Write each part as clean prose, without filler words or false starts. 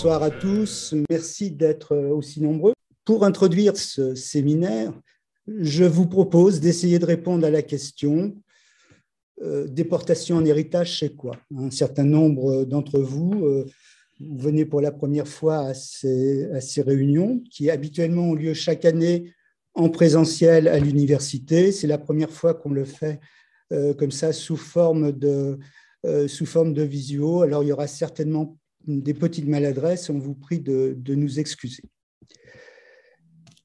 Bonsoir à tous, merci d'être aussi nombreux. Pour introduire ce séminaire, je vous propose d'essayer de répondre à la question déportation en héritage, c'est quoi? Un certain nombre d'entre vous venez pour la première fois à ces réunions qui habituellement ont lieu chaque année en présentiel à l'université. C'est la première fois qu'on le fait comme ça sous forme de visio. Alors il y aura certainement des petites maladresses, on vous prie de nous excuser.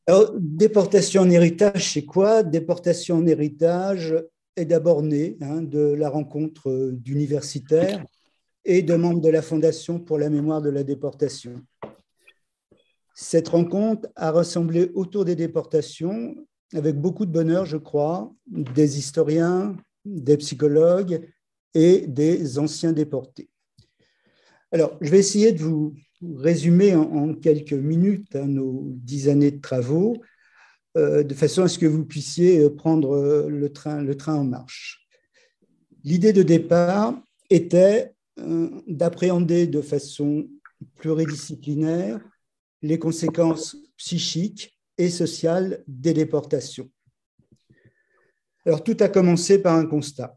Alors, déportation en héritage, c'est quoi? Déportation en héritage est d'abord née de la rencontre d'universitaires et de membres de la Fondation pour la mémoire de la déportation. Cette rencontre a rassemblé autour des déportations, avec beaucoup de bonheur, je crois, des historiens, des psychologues et des anciens déportés. Alors, je vais essayer de vous résumer en quelques minutes nos 10 années de travaux, de façon à ce que vous puissiez prendre le train en marche. L'idée de départ était d'appréhender de façon pluridisciplinaire les conséquences psychiques et sociales des déportations. Alors, tout a commencé par un constat.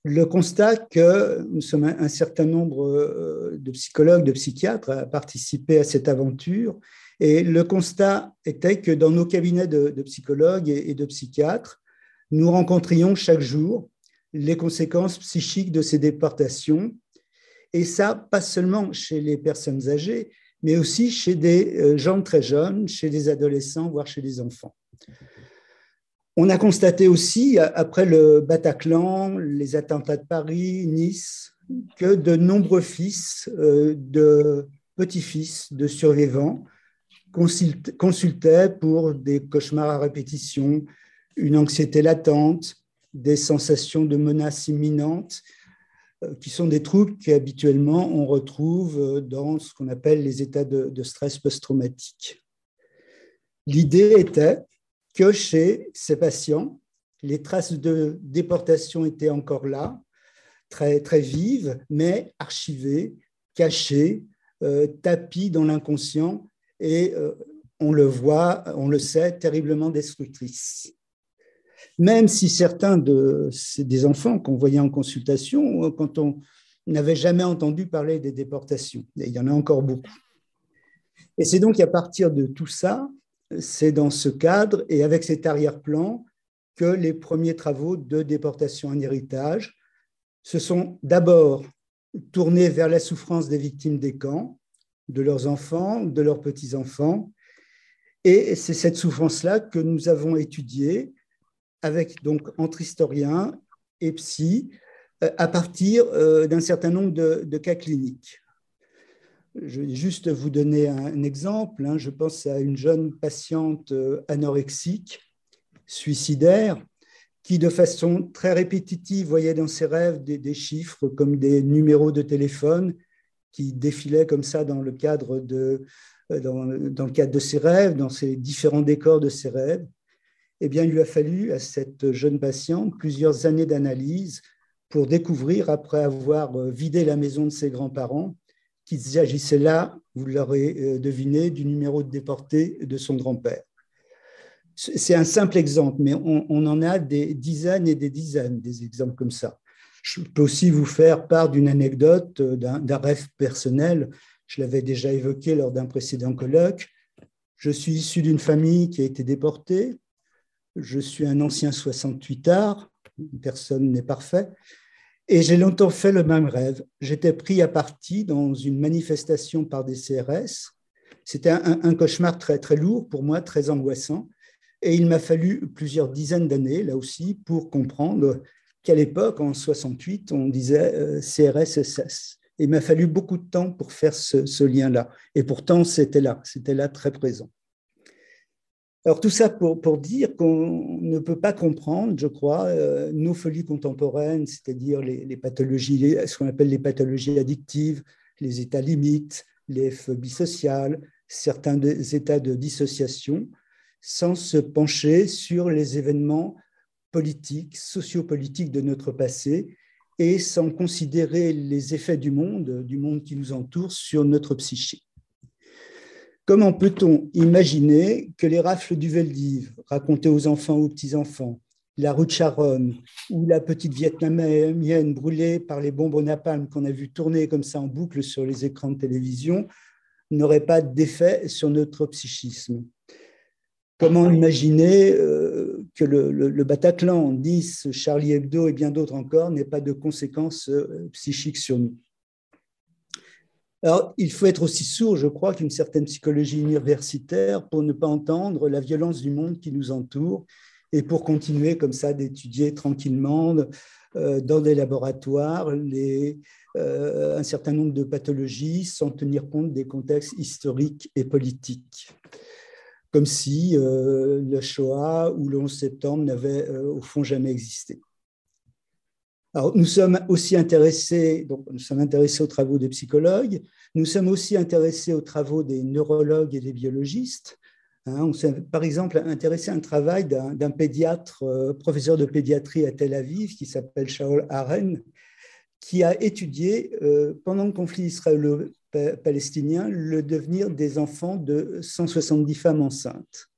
Le constat que nous sommes un certain nombre de psychologues, de psychiatres à participer à cette aventure. Et le constat était que dans nos cabinets de psychologues et de psychiatres, nous rencontrions chaque jour les conséquences psychiques de ces déportations. Et ça, pas seulement chez les personnes âgées, mais aussi chez des gens très jeunes, chez des adolescents, voire chez des enfants. On a constaté aussi, après le Bataclan, les attentats de Paris, Nice, que de nombreux fils, de petits-fils de survivants consultaient pour des cauchemars à répétition, une anxiété latente, des sensations de menaces imminentes, qui sont des troubles qu'habituellement on retrouve dans ce qu'on appelle les états de stress post-traumatique. L'idée était que chez ces patients, les traces de déportation étaient encore là, très, très vives, mais archivées, cachées, tapies dans l'inconscient et on le voit, on le sait, terriblement destructrices. Même si certains des enfants qu'on voyait en consultation, quand on n'avait jamais entendu parler des déportations, et il y en a encore beaucoup. Et c'est donc à partir de tout ça, c'est dans ce cadre et avec cet arrière-plan que les premiers travaux de déportation en héritage se sont d'abord tournés vers la souffrance des victimes des camps, de leurs enfants, de leurs petits-enfants. Et c'est cette souffrance-là que nous avons étudiée avec, donc, entre historiens et psy, à partir d'un certain nombre de cas cliniques. Je vais juste vous donner un exemple. Je pense à une jeune patiente anorexique, suicidaire, qui de façon très répétitive voyait dans ses rêves des chiffres comme des numéros de téléphone qui défilaient comme ça dans le cadre de ses rêves, dans ces différents décors de ses rêves. Eh bien, il lui a fallu à cette jeune patiente plusieurs années d'analyse pour découvrir, après avoir vidé la maison de ses grands-parents, qu'il s'agissait là, vous l'aurez deviné, du numéro de déporté de son grand-père. C'est un simple exemple, mais on en a des dizaines et des dizaines des exemples comme ça. Je peux aussi vous faire part d'une anecdote, d'un rêve personnel. Je l'avais déjà évoqué lors d'un précédent colloque. Je suis issu d'une famille qui a été déportée. Je suis un ancien 68ard, personne n'est parfait. Et j'ai longtemps fait le même rêve. J'étais pris à partie dans une manifestation par des CRS. C'était un cauchemar très, très lourd pour moi, très angoissant. Et il m'a fallu plusieurs dizaines d'années, là aussi, pour comprendre qu'à l'époque, en 68, on disait CRS-SS. Et il m'a fallu beaucoup de temps pour faire ce lien-là. Et pourtant, c'était là très présent. Alors tout ça pour dire qu'on ne peut pas comprendre, je crois, nos folies contemporaines, c'est-à-dire les pathologies, ce qu'on appelle les pathologies addictives, les états limites, les phobies sociales, certains états de dissociation, sans se pencher sur les événements politiques, sociopolitiques de notre passé et sans considérer les effets du monde qui nous entoure sur notre psyché. Comment peut-on imaginer que les rafles du Veldiv, racontées aux enfants ou aux petits-enfants, la rue de Charonne ou la petite vietnamienne brûlée par les bombes au napalm qu'on a vu tourner comme ça en boucle sur les écrans de télévision, n'auraient pas d'effet sur notre psychisme? Comment imaginer que le Bataclan, Nice, Charlie Hebdo et bien d'autres encore n'aient pas de conséquences psychiques sur nous? Alors, il faut être aussi sourd, je crois, qu'une certaine psychologie universitaire pour ne pas entendre la violence du monde qui nous entoure et pour continuer comme ça d'étudier tranquillement dans des laboratoires un certain nombre de pathologies sans tenir compte des contextes historiques et politiques. Comme si la Shoah ou le 11 septembre n'avaient au fond jamais existé. Alors, nous sommes intéressés aux travaux des psychologues, nous sommes aussi intéressés aux travaux des neurologues et des biologistes. On s'est par exemple intéressé à un travail d'un pédiatre, professeur de pédiatrie à Tel Aviv, qui s'appelle Shaol Aren, qui a étudié, pendant le conflit israélo-palestinien, le devenir des enfants de 170 femmes enceintes.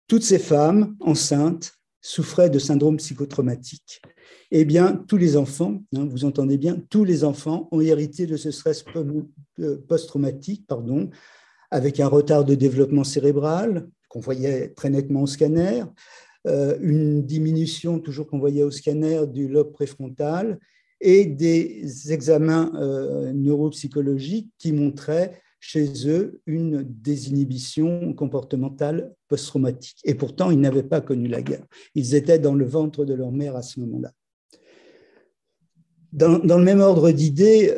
Toutes ces femmes enceintes souffraient de syndrome psychotraumatique. Eh bien, tous les enfants, vous entendez bien, tous les enfants ont hérité de ce stress post-traumatique, avec un retard de développement cérébral qu'on voyait très nettement au scanner, une diminution toujours qu'on voyait au scanner du lobe préfrontal et des examens neuropsychologiques qui montraient chez eux une désinhibition comportementale post-traumatique. Et pourtant, ils n'avaient pas connu la guerre. Ils étaient dans le ventre de leur mère à ce moment-là. Dans le même ordre d'idées,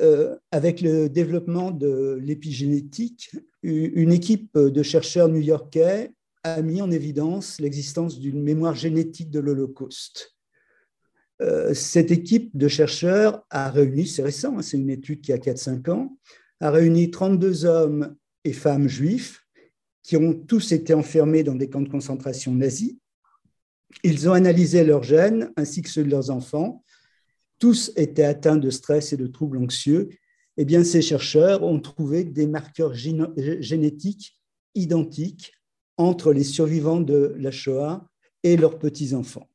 avec le développement de l'épigénétique, une équipe de chercheurs new-yorkais a mis en évidence l'existence d'une mémoire génétique de l'Holocauste. Cette équipe de chercheurs a réuni, c'est récent, c'est une étude qui a 4-5 ans, a réuni 32 hommes et femmes juifs qui ont tous été enfermés dans des camps de concentration nazis. Ils ont analysé leurs gènes ainsi que ceux de leurs enfants. Tous étaient atteints de stress et de troubles anxieux. Eh bien, ces chercheurs ont trouvé des marqueurs génétiques identiques entre les survivants de la Shoah et leurs petits-enfants.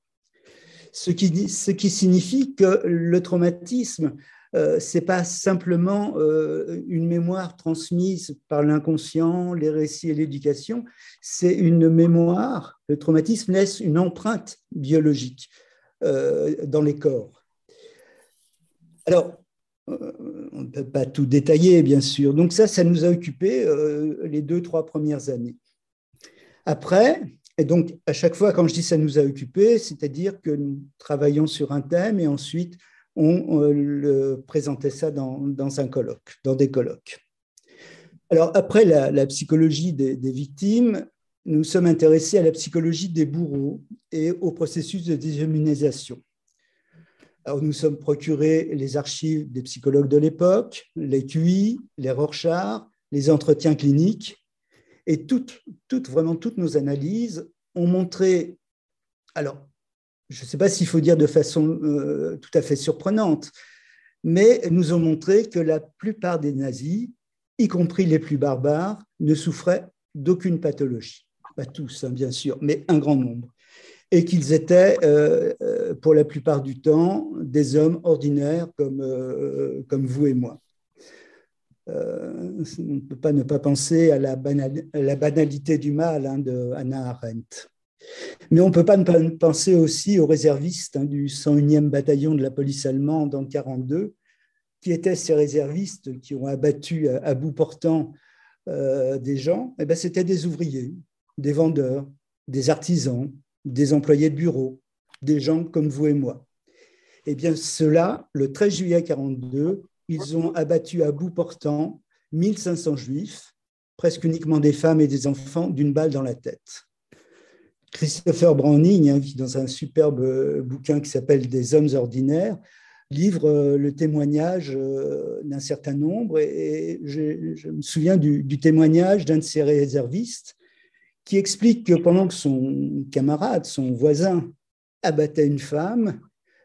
Ce qui signifie que le traumatisme, ce n'est pas simplement une mémoire transmise par l'inconscient, les récits et l'éducation, c'est une mémoire, le traumatisme laisse une empreinte biologique dans les corps. Alors, on ne peut pas tout détailler, bien sûr. Donc ça nous a occupé les 2-3 premières années. Après, et donc à chaque fois quand je dis ça nous a occupé, c'est-à-dire que nous travaillons sur un thème et ensuite on le présentait ça dans un colloque, dans des colloques. Alors après la psychologie des victimes, nous sommes intéressés à la psychologie des bourreaux et au processus de déshumanisation. Alors, nous sommes procurés les archives des psychologues de l'époque, les QI, les Rorschach, les entretiens cliniques, et vraiment toutes nos analyses ont montré, alors je ne sais pas s'il faut dire de façon tout à fait surprenante, mais nous ont montré que la plupart des nazis, y compris les plus barbares, ne souffraient d'aucune pathologie. Pas tous, bien sûr, mais un grand nombre. Et qu'ils étaient, pour la plupart du temps, des hommes ordinaires comme vous et moi. On ne peut pas ne pas penser à la banalité du mal de Hannah Arendt. Mais on ne peut pas ne pas penser aussi aux réservistes du 101e bataillon de la police allemande en 1942, qui étaient ces réservistes qui ont abattu à bout portant des gens. Eh bien, c'était des ouvriers, des vendeurs, des artisans, des employés de bureau, des gens comme vous et moi. Eh bien, ceux-là, le 13 juillet 1942, ils ont abattu à bout portant 1500 juifs, presque uniquement des femmes et des enfants, d'une balle dans la tête. Christopher Browning, qui dans un superbe bouquin qui s'appelle « Des hommes ordinaires », livre le témoignage d'un certain nombre. Et je me souviens du témoignage d'un de ces réservistes qui explique que pendant que son camarade, son voisin, abattait une femme,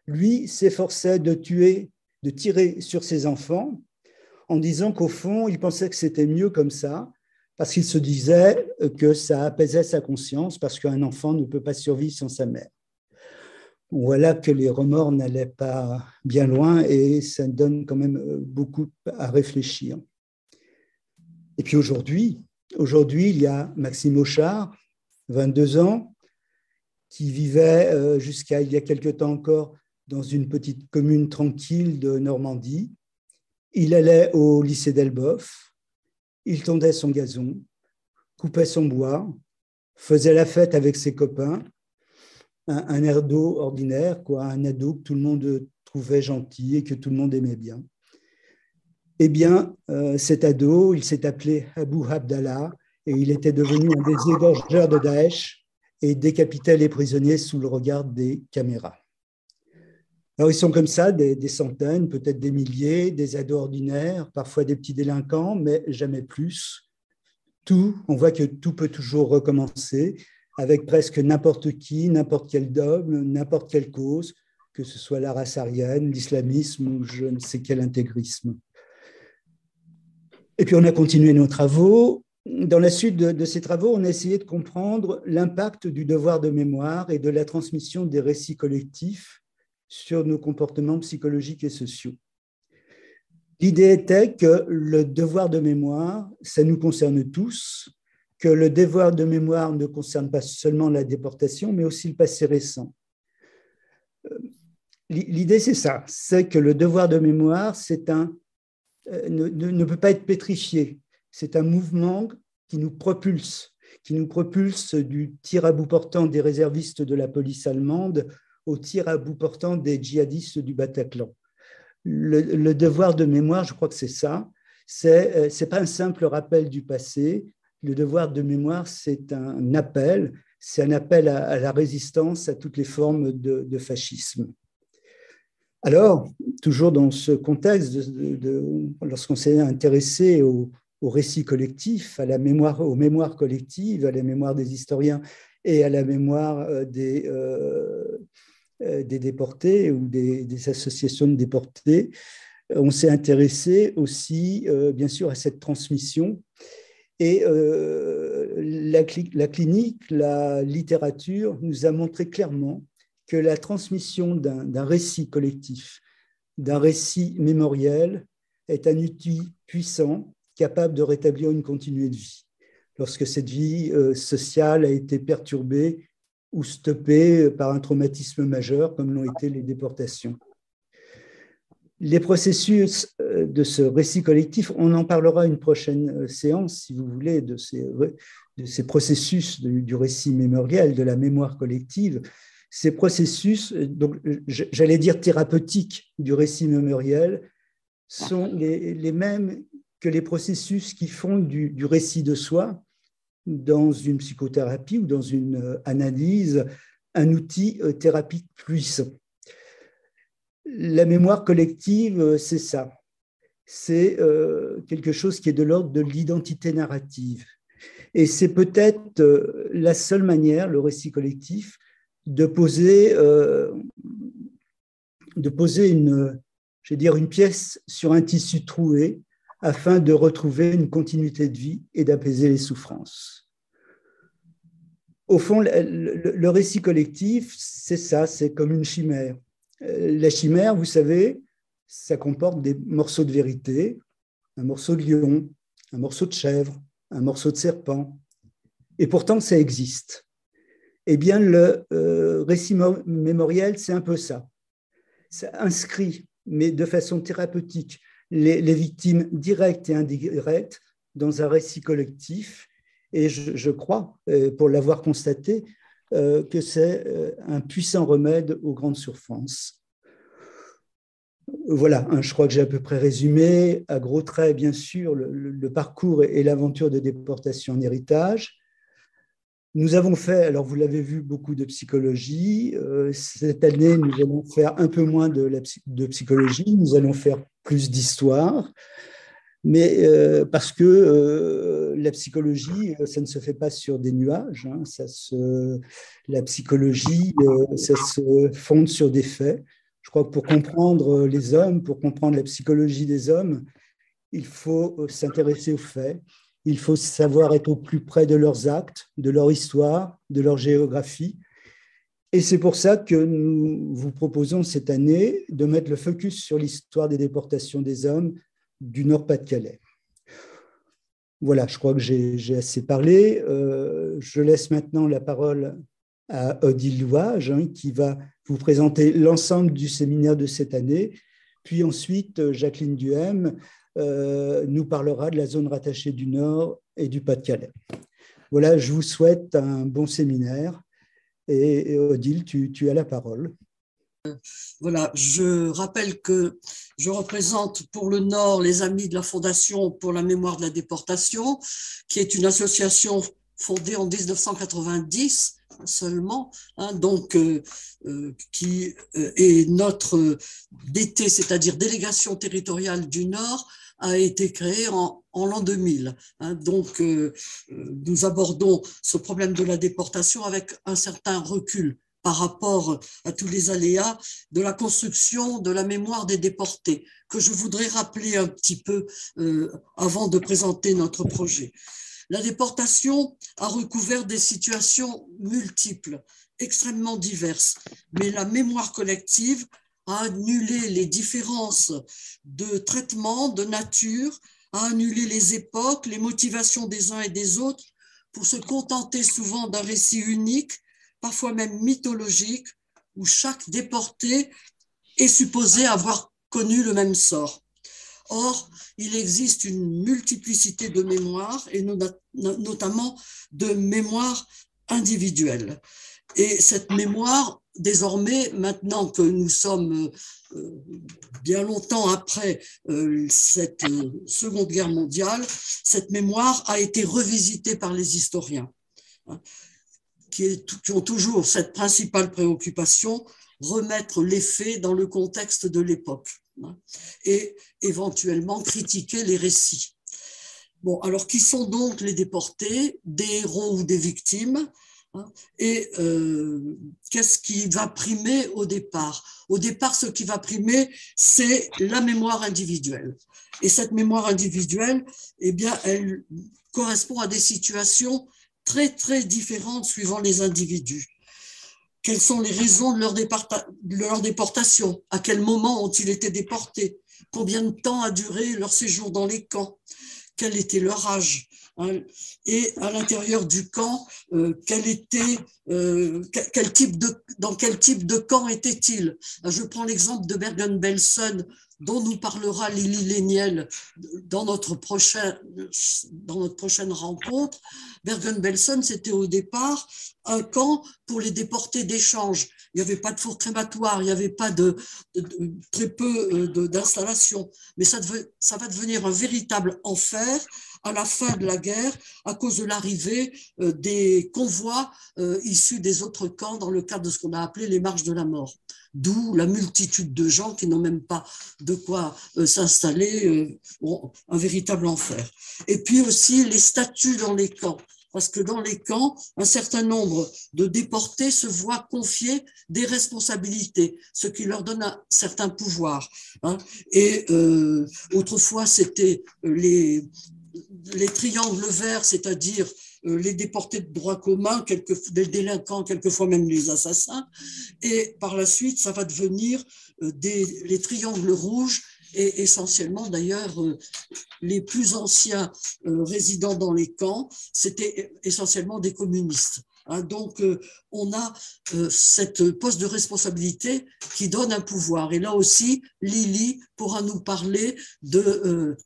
lui s'efforçait de tirer sur ses enfants en disant qu'au fond, il pensait que c'était mieux comme ça, parce qu'il se disait que ça apaisait sa conscience, parce qu'un enfant ne peut pas survivre sans sa mère. Voilà que les remords n'allaient pas bien loin et ça donne quand même beaucoup à réfléchir. Et puis aujourd'hui, il y a Maxime Auchard, 22 ans, qui vivait jusqu'à il y a quelque temps encore dans une petite commune tranquille de Normandie. Il allait au lycée d'Elbeuf, il tondait son gazon, coupait son bois, faisait la fête avec ses copains, un ado ordinaire, quoi, un ado que tout le monde trouvait gentil et que tout le monde aimait bien. Eh bien, cet ado, il s'est appelé Abou Abdallah et il était devenu un des égorgeurs de Daesh et décapitait les prisonniers sous le regard des caméras. Alors, ils sont comme ça, des centaines, peut-être des milliers, des ados ordinaires, parfois des petits délinquants, mais jamais plus. On voit que tout peut toujours recommencer avec presque n'importe qui, n'importe quel dogme, n'importe quelle cause, que ce soit la race aryenne, l'islamisme ou je ne sais quel intégrisme. Et puis, on a continué nos travaux. Dans la suite de ces travaux, on a essayé de comprendre l'impact du devoir de mémoire et de la transmission des récits collectifs sur nos comportements psychologiques et sociaux. L'idée était que le devoir de mémoire, ça nous concerne tous, que le devoir de mémoire ne concerne pas seulement la déportation, mais aussi le passé récent. L'idée, c'est ça, c'est que le devoir de mémoire, ne peut pas être pétrifié. C'est un mouvement qui nous propulse du tir à bout portant des réservistes de la police allemande au tir à bout portant des djihadistes du Bataclan. Le devoir de mémoire, je crois que c'est ça, c'est pas un simple rappel du passé. Le devoir de mémoire, c'est un appel à la résistance à toutes les formes de fascisme. Alors, toujours dans ce contexte, lorsqu'on s'est intéressé au récit collectif, aux mémoires collectives, à la mémoire des historiens et à la mémoire des déportés ou des associations de déportés, on s'est intéressé aussi, bien sûr, à cette transmission. Et la clinique, la littérature nous a montré clairement que la transmission d'un récit collectif, d'un récit mémoriel, est un outil puissant, capable de rétablir une continuité de vie. Lorsque cette vie sociale a été perturbée ou stoppée par un traumatisme majeur, comme l'ont été les déportations. Les processus de ce récit collectif, on en parlera une prochaine séance, si vous voulez, de ces processus du récit mémoriel, de la mémoire collective. Ces processus, donc j'allais dire thérapeutiques du récit mémoriel, sont les mêmes que les processus qui font du récit de soi, dans une psychothérapie ou dans une analyse, un outil thérapeutique puissant. La mémoire collective, c'est ça. C'est quelque chose qui est de l'ordre de l'identité narrative. Et c'est peut-être la seule manière, le récit collectif, de poser une pièce sur un tissu troué afin de retrouver une continuité de vie et d'apaiser les souffrances. Au fond, le récit collectif, c'est ça, c'est comme une chimère. La chimère, vous savez, ça comporte des morceaux de vérité, un morceau de lion, un morceau de chèvre, un morceau de serpent. Et pourtant, ça existe. Eh bien, le récit mémoriel, c'est un peu ça. Ça inscrit, mais de façon thérapeutique, les victimes directes et indirectes dans un récit collectif. Et je crois, pour l'avoir constaté, que c'est un puissant remède aux grandes souffrances. Voilà, je crois que j'ai à peu près résumé, à gros traits, bien sûr, le parcours et l'aventure de déportation en héritage. Nous avons fait, alors vous l'avez vu, beaucoup de psychologie. Cette année, nous allons faire un peu moins de psychologie, nous allons faire plus d'histoire. Mais parce que la psychologie, ça ne se fait pas sur des nuages. La psychologie, ça se fonde sur des faits. Je crois que pour comprendre les hommes, pour comprendre la psychologie des hommes, il faut s'intéresser aux faits, il faut savoir être au plus près de leurs actes, de leur histoire, de leur géographie. Et c'est pour ça que nous vous proposons cette année de mettre le focus sur l'histoire des déportations des hommes du Nord-Pas-de-Calais. Voilà, je crois que j'ai assez parlé. Je laisse maintenant la parole à Odile Louage, qui va vous présenter l'ensemble du séminaire de cette année. Puis ensuite, Jacqueline Duhem nous parlera de la zone rattachée du Nord et du Pas-de-Calais. Voilà, je vous souhaite un bon séminaire. Et Odile, tu as la parole. Voilà, je rappelle que je représente pour le Nord les Amis de la Fondation pour la mémoire de la déportation, qui est une association fondée en 1990 seulement, donc qui est notre DT, c'est-à-dire délégation territoriale du Nord, a été créée en l'an 2000. Donc, nous abordons ce problème de la déportation avec un certain recul par rapport à tous les aléas de la construction de la mémoire des déportés, que je voudrais rappeler un petit peu avant de présenter notre projet. La déportation a recouvert des situations multiples, extrêmement diverses, mais la mémoire collective a annulé les différences de traitement, de nature, a annulé les époques, les motivations des uns et des autres, pour se contenter souvent d'un récit unique, parfois même mythologique, où chaque déporté est supposé avoir connu le même sort. Or, il existe une multiplicité de mémoires, et notamment de mémoires individuelles. Et cette mémoire, désormais, maintenant que nous sommes bien longtemps après cette Seconde Guerre mondiale, cette mémoire a été revisitée par les historiens, qui ont toujours cette principale préoccupation, remettre les faits dans le contexte de l'époque et éventuellement critiquer les récits. Bon, alors qui sont donc les déportés, des héros ou des victimes, et qu'est-ce qui va primer au départ? Au départ, ce qui va primer, c'est la mémoire individuelle. Et cette mémoire individuelle, eh bien, elle correspond à des situations très, très différentes suivant les individus. Quelles sont les raisons de leur déportation? À quel moment ont-ils été déportés? Combien de temps a duré leur séjour dans les camps? Quel était leur âge? Et à l'intérieur du camp, dans quel type de camp était-il? Je prends l'exemple de Bergen-Belsen, dont nous parlera Lily Léniel dans notre prochaine rencontre. Bergen-Belsen, c'était au départ un camp pour les déportés d'échange. Il n'y avait pas de four crématoire, il n'y avait pas très peu d'installations, mais ça va devenir un véritable enfer à la fin de la guerre à cause de l'arrivée des convois issus des autres camps dans le cadre de ce qu'on a appelé les marches de la mort. D'où la multitude de gens qui n'ont même pas de quoi s'installer, un véritable enfer. Et puis aussi les statuts dans les camps. Parce que dans les camps, un certain nombre de déportés se voient confier des responsabilités, ce qui leur donne un certain pouvoir. Et autrefois, c'était les triangles verts, c'est-à-dire les déportés de droit commun, des délinquants, quelquefois même les assassins. Et par la suite, ça va devenir les triangles rouges, et essentiellement d'ailleurs les plus anciens résidents dans les camps, c'était essentiellement des communistes. Donc on a cette poste de responsabilité qui donne un pouvoir. Et là aussi, Lily pourra nous parler de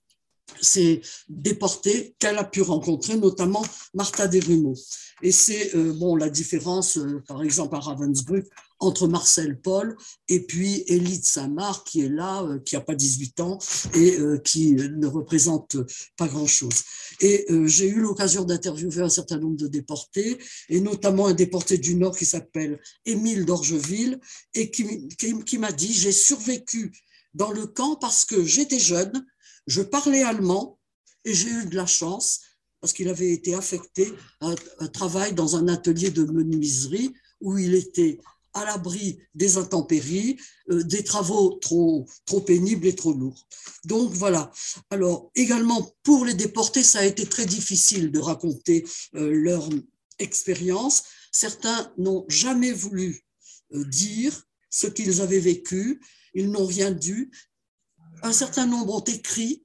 ces déportés qu'elle a pu rencontrer, notamment Martha Desrumaux. Et c'est la différence, par exemple à Ravensbrück, entre Marcel Paul et puis Élie de Saint-Marc, qui est là, qui n'a pas 18 ans et qui ne représente pas grand-chose. Et j'ai eu l'occasion d'interviewer un certain nombre de déportés, et notamment un déporté du Nord qui s'appelle Émile d'Orgeville, et qui m'a dit « J'ai survécu dans le camp parce que j'étais jeune, je parlais allemand et j'ai eu de la chance parce qu'il avait été affecté à un travail dans un atelier de menuiserie où il était à l'abri des intempéries, des travaux trop pénibles et trop lourds. Donc voilà. Alors également pour les déportés, ça a été très difficile de raconter leur expérience. Certains n'ont jamais voulu dire ce qu'ils avaient vécu, ils n'ont rien dit. Un certain nombre ont écrit,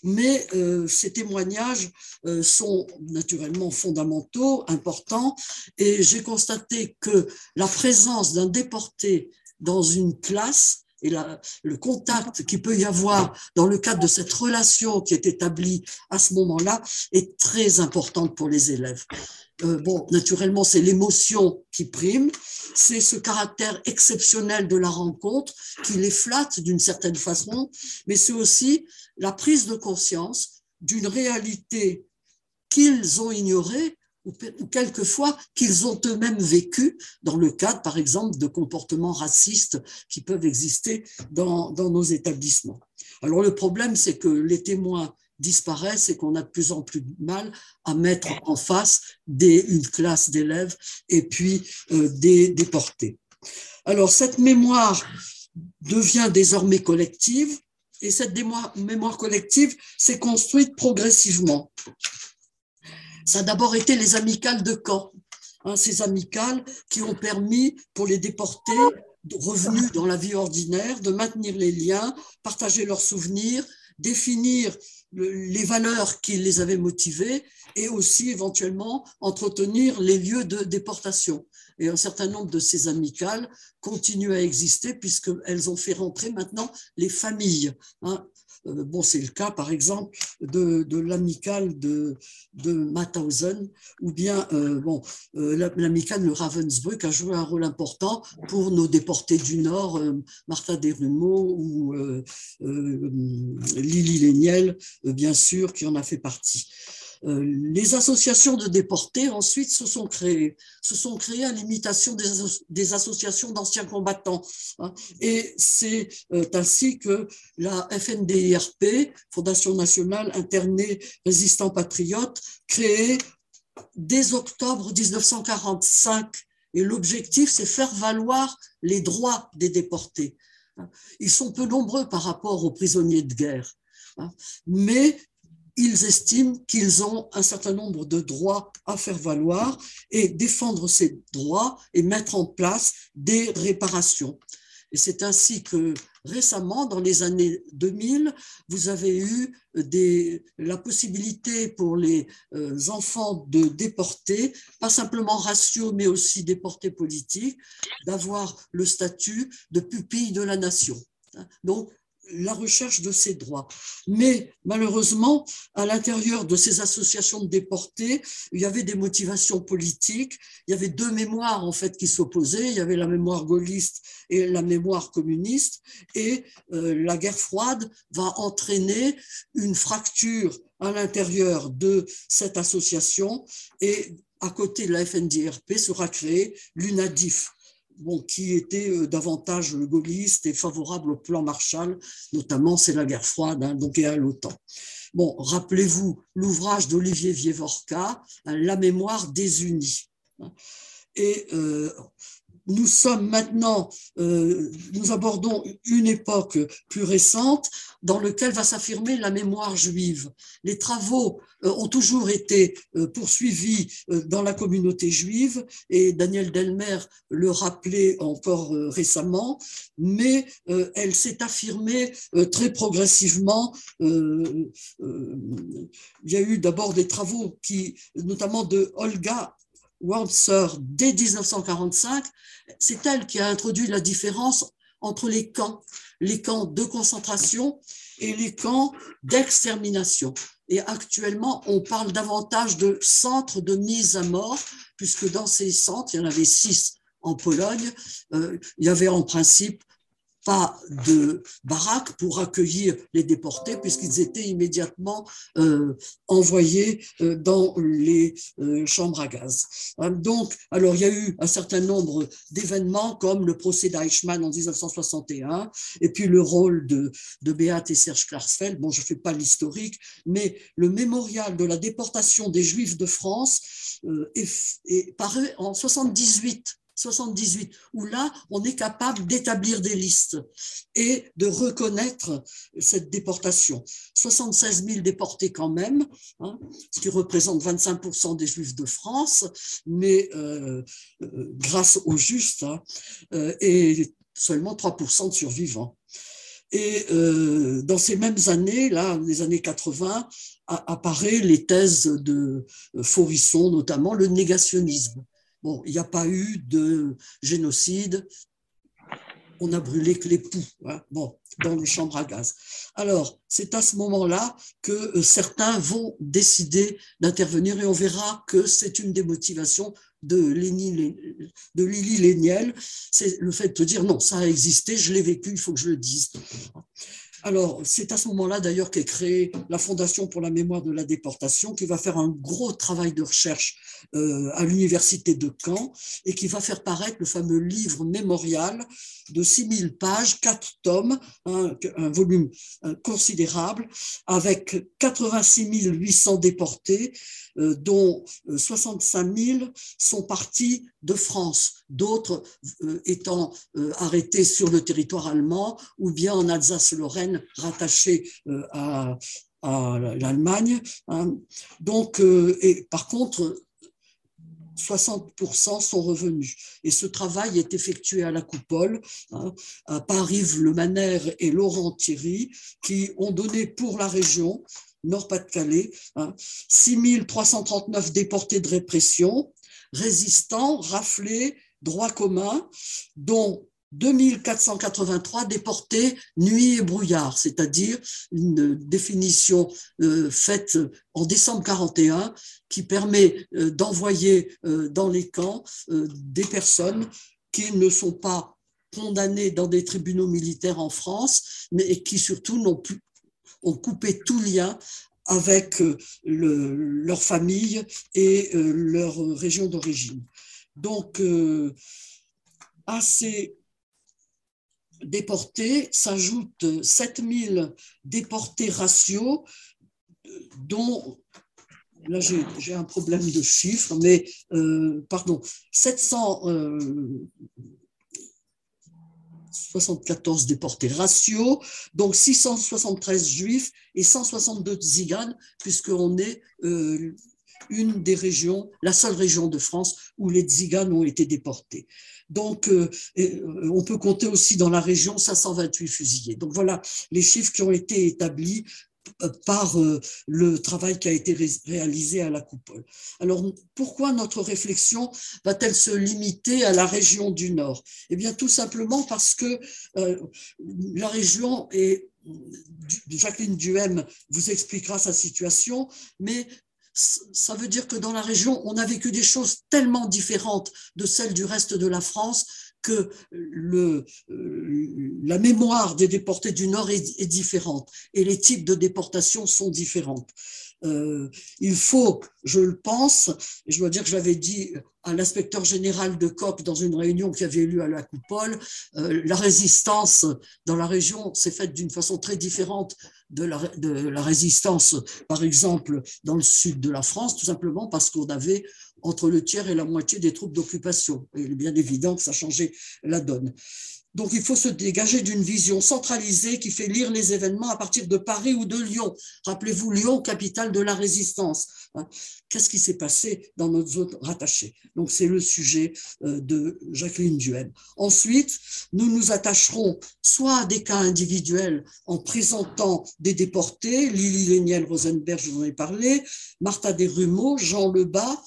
mais ces témoignages sont naturellement fondamentaux, importants, et j'ai constaté que la présence d'un déporté dans une classe et le contact qu'il peut y avoir dans le cadre de cette relation qui est établie à ce moment-là est très importante pour les élèves. Bon, naturellement, c'est l'émotion qui prime, c'est ce caractère exceptionnel de la rencontre qui les flatte d'une certaine façon, mais c'est aussi la prise de conscience d'une réalité qu'ils ont ignorée ou quelquefois qu'ils ont eux-mêmes vécu dans le cadre, par exemple, de comportements racistes qui peuvent exister dans nos établissements. Alors le problème, c'est que les témoins disparaissent et qu'on a de plus en plus de mal à mettre en face une classe d'élèves et puis des déportés. Alors cette mémoire devient désormais collective et cette mémoire collective s'est construite progressivement. Ça a d'abord été les amicales de Caen, ces amicales qui ont permis pour les déportés revenus dans la vie ordinaire de maintenir les liens, partager leurs souvenirs, définir les valeurs qui les avaient motivés et aussi éventuellement entretenir les lieux de déportation. Et un certain nombre de ces amicales continuent à exister puisqu'elles ont fait rentrer maintenant les familles. Bon, c'est le cas, par exemple, de l'amicale de Mauthausen ou bien l'amicale de Ravensbrück a joué un rôle important pour nos déportés du Nord, Martha Desrumeaux ou Lily Léniel, bien sûr, qui en a fait partie. Les associations de déportés, ensuite, se sont créées à l'imitation des associations d'anciens combattants. Et c'est ainsi que la FNDIRP, Fondation nationale internée résistants patriotes, créée dès octobre 1945. Et l'objectif, c'est faire valoir les droits des déportés. Ils sont peu nombreux par rapport aux prisonniers de guerre, mais ils estiment qu'ils ont un certain nombre de droits à faire valoir et défendre ces droits et mettre en place des réparations. Et c'est ainsi que récemment, dans les années 2000, vous avez eu la possibilité pour les enfants de déportés, pas simplement raciaux, mais aussi déportés politiques, d'avoir le statut de pupille de la nation. Donc, la recherche de ces droits. Mais malheureusement, à l'intérieur de ces associations de déportés, il y avait des motivations politiques, il y avait deux mémoires en fait qui s'opposaient, il y avait la mémoire gaulliste et la mémoire communiste, et la guerre froide va entraîner une fracture à l'intérieur de cette association, et à côté de la FNDRP sera créée l'UNADIF. Bon, qui était davantage gaulliste et favorable au plan Marshall, notamment c'est la guerre froide, donc et à l'OTAN. Bon, rappelez-vous l'ouvrage d'Olivier Vievorka, La mémoire des unis. Et nous sommes maintenant, nous abordons une époque plus récente dans laquelle va s'affirmer la mémoire juive. Les travaux ont toujours été poursuivis dans la communauté juive et Daniel Delmer le rappelait encore récemment, mais elle s'est affirmée très progressivement. Il y a eu d'abord des travaux notamment de Olga Walser dès 1945, c'est elle qui a introduit la différence entre les camps de concentration et les camps d'extermination. Et actuellement, on parle davantage de centres de mise à mort, puisque dans ces centres, il y en avait 6 en Pologne, il y avait en principe pas de baraques pour accueillir les déportés puisqu'ils étaient immédiatement envoyés dans les chambres à gaz. Donc, alors il y a eu un certain nombre d'événements comme le procès d'Eichmann en 1961 et puis le rôle de Beat et Serge Klarsfeld. Bon, je ne fais pas l'historique, mais le mémorial de la déportation des Juifs de France est paru en 78. 78, où là, on est capable d'établir des listes et de reconnaître cette déportation. 76 000 déportés quand même, hein, ce qui représente 25% des Juifs de France, mais grâce au juste, hein, et seulement 3% de survivants. Et dans ces mêmes années, là, les années 80, apparaît les thèses de Faurisson, notamment le négationnisme. Bon, il n'y a pas eu de génocide, on a brûlé que les poux, hein, bon, dans les chambres à gaz. Alors, c'est à ce moment-là que certains vont décider d'intervenir et on verra que c'est une des motivations de Lili Léniel, c'est le fait de dire non, ça a existé, je l'ai vécu, il faut que je le dise. Alors, c'est à ce moment-là d'ailleurs qu'est créée la Fondation pour la mémoire de la déportation, qui va faire un gros travail de recherche à l'université de Caen et qui va faire paraître le fameux livre mémorial de 6000 pages, 4 tomes, un volume considérable, avec 86 800 déportés, dont 65 000 sont partis de France, d'autres étant arrêtés sur le territoire allemand ou bien en Alsace-Lorraine, rattachés à l'Allemagne. Hein. Donc, et par contre, 60% sont revenus. Et ce travail est effectué à la Coupole, hein, par Yves Lemaner et Laurent Thierry, qui ont donné pour la région Nord-Pas-de-Calais, hein, 6 339 déportés de répression, résistants, raflés, droit commun, dont 2483 déportés nuit et brouillard, c'est-à-dire une définition faite en décembre 41 qui permet d'envoyer dans les camps des personnes qui ne sont pas condamnées dans des tribunaux militaires en France, mais qui surtout ont coupé tout lien avec leur famille et leur région d'origine. Donc, à ces déportés s'ajoutent 7000 déportés raciaux, dont, là j'ai un problème de chiffres, mais pardon, 774 déportés raciaux, donc 673 juifs et 162 tziganes, puisqu'on est une des régions, la seule région de France où les tziganes ont été déportés. Donc, on peut compter aussi dans la région 528 fusillés. Donc voilà les chiffres qui ont été établis par le travail qui a été réalisé à la Coupole. Alors, pourquoi notre réflexion va-t-elle se limiter à la région du Nord? Eh bien, tout simplement parce que la région est, Jacqueline Duhem vous expliquera sa situation, mais ça veut dire que dans la région, on a vécu des choses tellement différentes de celles du reste de la France que la mémoire des déportés du Nord est différente et les types de déportation sont différents. Il faut, je le pense, et je dois dire que j'avais dit à l'inspecteur général de Coq dans une réunion qui avait eu lieu à la Coupole, la résistance dans la région s'est faite d'une façon très différente de la résistance, par exemple, dans le sud de la France, tout simplement parce qu'on avait entre le tiers et la moitié des troupes d'occupation. Il est bien évident que ça changeait la donne. Donc, il faut se dégager d'une vision centralisée qui fait lire les événements à partir de Paris ou de Lyon. Rappelez-vous, Lyon, capitale de la résistance. Qu'est-ce qui s'est passé dans notre zone rattachée? Donc, c'est le sujet de Jacqueline Duhem. Ensuite, nous nous attacherons soit à des cas individuels en présentant des déportés, Lili Léniel, Rosenberg, je vous en ai parlé, Martha Desrumaux, Jean Lebas,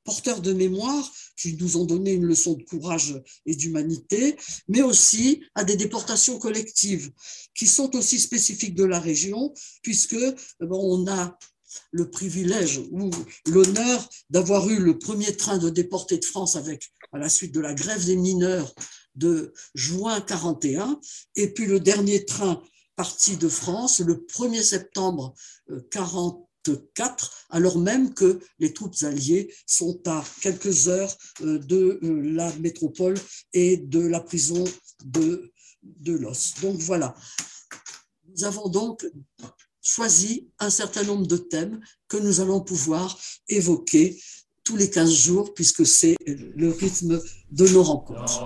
porteurs de mémoire qui nous ont donné une leçon de courage et d'humanité, mais aussi à des déportations collectives qui sont aussi spécifiques de la région, puisque on a le privilège ou l'honneur d'avoir eu le premier train de déportés de France à la suite de la grève des mineurs de juin 41, et puis le dernier train parti de France le 1er septembre 44, alors même que les troupes alliées sont à quelques heures de la métropole et de la prison de Los. Donc voilà, nous avons donc choisi un certain nombre de thèmes que nous allons pouvoir évoquer tous les 15 jours, puisque c'est le rythme de nos rencontres.